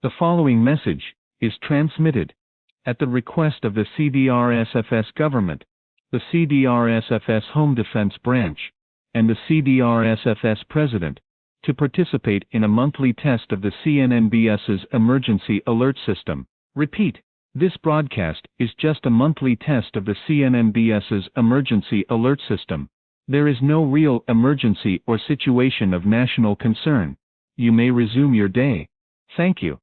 The following message is transmitted at the request of the CDRSFS government, the CDRSFS Home Defense Branch, and the CDRSFS President, to participate in a monthly test of the CNNBS's Emergency Alert System. Repeat, this broadcast is just a monthly test of the CNNBS's Emergency Alert System. There is no real emergency or situation of national concern. You may resume your day. Thank you.